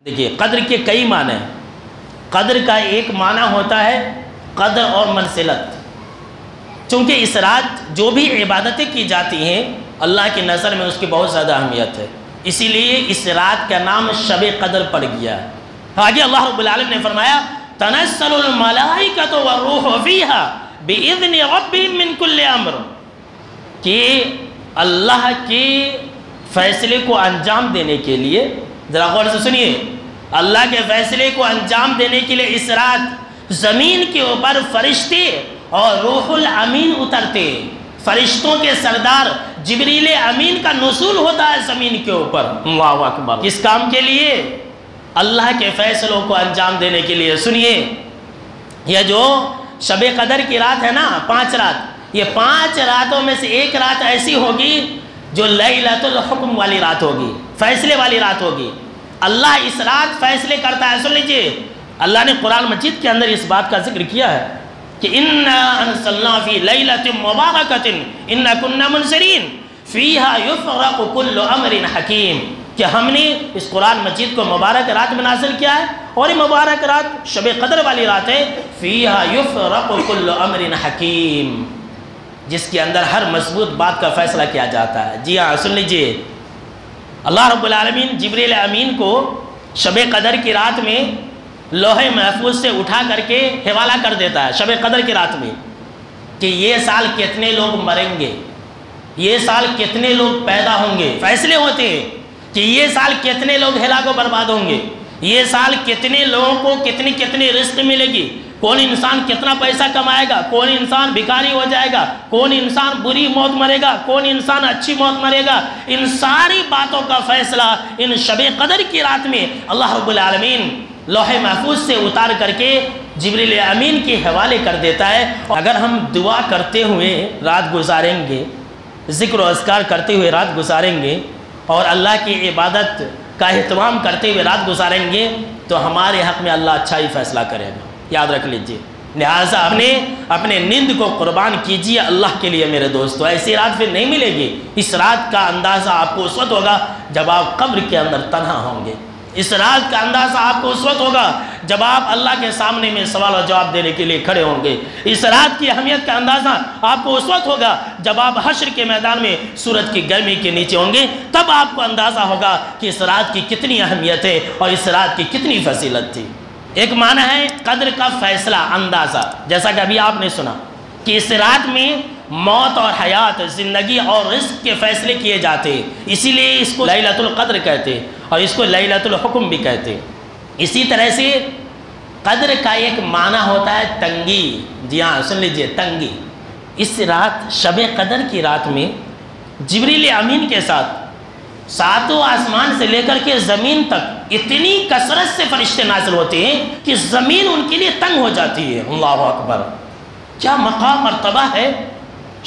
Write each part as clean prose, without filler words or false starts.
دیکھیے قدر کے کئی معنی ہیں۔ قدر کا ایک معنی ہوتا ہے قدر اور منزلت، چونکہ اس رات جو بھی عبادتیں کی جاتی ہیں اللہ کی نظر میں اس کی بہت زیادہ اہمیت ہے، اسی لیے اس رات کا نام شب قدر پڑ گیا ہے۔ آگے اللہ رب العالمین نے فرمایا تنزل الملائکۃ والروح فیہا بإذن ربہم من کل امر، کہ اللہ کے فیصلے کو انجام دینے کے لیے، ذرا غور سے سنیے، اللہ کے فیصلے کو انجام دینے کے لیے اس رات زمین کے اوپر فرشتے اور روح الامین اترتے، فرشتوں کے سردار جبریل امین کا نزول ہوتا ہے زمین کے اوپر۔ اللہ اکبر! کس کام کے لیے؟ اللہ کے فیصلوں کو انجام دینے کے لیے۔ سنیے، یہ جو شب قدر کی رات ہے نا، 5 رات، یہ 5 راتوں میں سے ایک رات ایسی ہوگی جو لیلۃ الحکم والی رات ہوگی، فیصلے والی رات ہوگی۔ اللہ اس رات فیصلے کرتا ہے۔ سن لیجئے، اللہ نے قرآن مجید کے اندر اس بات کا ذکر کیا ہے کہ اِنَّا أَنزَلْنَا فِي لَيْلَةٍ مُبَارَكَةٍ إِنَّا كُنَّا مُنذِرِينَ فِيهَا يُفْرَقُ كُلُّ أَمْرٍ حَكِيمٍ، کہ ہم نے اس قرآن مجید کو مبارک رات میں نازل کیا ہے، اور یہ مبارک رات شب قدر والی رات ہے۔ فِيهَا يُفْرَقُ كُلُّ أَمْرٍ حَكِيمٍ، جس کے اندر ہر مضبوط بات کا فیصلہ کیا جاتا ہے۔ جی ہاں، سن لیجئے، اللہ رب العالمین جبریل امین کو شب قدر کی رات میں لوح محفوظ سے اٹھا کر کے حوالہ کر دیتا ہے شب قدر کی رات میں، کہ یہ سال کتنے لوگ مریں گے، یہ سال کتنے لوگ پیدا ہوں گے۔ فیصلے ہوتے ہیں کہ یہ سال کتنے لوگ ہلاک و برباد ہوں گے، یہ سال کتنے لوگوں کو کتنی رزق ملے گی، کون انسان کتنا پیسہ کمائے گا، کون انسان بھکاری ہو جائے گا، کون انسان بری موت مرے گا، کون انسان اچھی موت مرے گا۔ ان ساری باتوں کا فیصلہ ان شب قدر کی رات میں اللہ رب العالمین لوح محفوظ سے اتار کر کے جبریل امین کے حوالے کر دیتا ہے۔ اگر ہم دعا کرتے ہوئے رات گزاریں گے، ذکر و اذکار کرتے ہوئے رات گزاریں گے، اور اللہ کی عبادت کا اہتمام کرتے ہوئے رات گزاریں گے، تو ہمارے حق میں اللہ اچھا ہی فیصلہ کرے گا، یاد رکھ لیجئے۔ لہٰذا اپنے نیند کو قربان کیجئے اللہ کے لیے میرے دوستو، ایسی رات پھر نہیں ملے گی۔ اس رات کا اندازہ آپ کو اس وقت ہوگا جب آپ قبر کے اندر تنہا ہوں گے، اس رات کا اندازہ آپ کو اس وقت ہوگا جب آپ اللہ کے سامنے میں سوال و جواب دینے کے لیے کھڑے ہوں گے، اس رات کی اہمیت کا اندازہ آپ کو اس وقت ہوگا جب آپ حشر کے میدان میں سورج کی گرمی کے نیچے ہوں گے، تب آپ کو اندازہ ہوگا کہ اس رات کی کتنی اہمیت ہے اور اس رات کی کتنی فضیلت تھی۔ ایک معنی ہے قدر کا فیصلہ، اندازہ، جیسا کہ ابھی آپ نے سنا کہ اس رات میں موت اور حیات، زندگی اور رزق کے فیصلے کیے جاتے ہیں، اسی لیے اس کو لیلۃ القدر کہتے ہیں اور اس کو لیلۃ الحکم بھی کہتے ہیں۔ اسی طرح سے قدر کا ایک معنی ہوتا ہے تنگی۔ جی ہاں، سن لیجئے، تنگی۔ اس رات شب قدر کی رات میں جبریل امین کے ساتھ 7 آسمان سے لے کر کے زمین تک اتنی کثرت سے فرشتے نازل ہوتے ہیں کہ زمین ان کے لیے تنگ ہو جاتی ہے۔ اللہ اکبر! کیا مقام مرتبہ ہے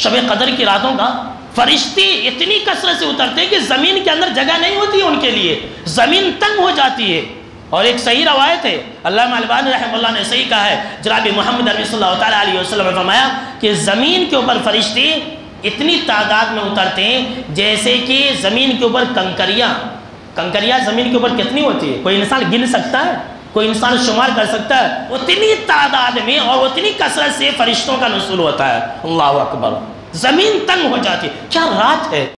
شب قدر کی راتوں کا! فرشتے اتنی کثرت سے اترتے ہیں کہ زمین کے اندر جگہ نہیں ہوتی ہے ان کے لیے، زمین تنگ ہو جاتی ہے۔ اور ایک صحیح روایت ہے، علامہ البانی رحمہ اللہ نے صحیح کہا ہے، جناب محمد عربی صلی اللہ علیہ وسلم نے فرمایا کہ زمین کے اوپر فرشتے اتنی تعداد میں اترتے ہیں جیسے کہ زمین کے اوپر کنکریاں زمین کے اوپر کتنی ہوتی ہے، کوئی انسان گن سکتا ہے، کوئی انسان شمار کر سکتا ہے؟ اتنی تعداد میں اور اتنی کثرت سے فرشتوں کا نزول ہوتا ہے۔ اللہ اکبر! زمین تنگ ہو جاتی ہے۔ کیا رات ہے!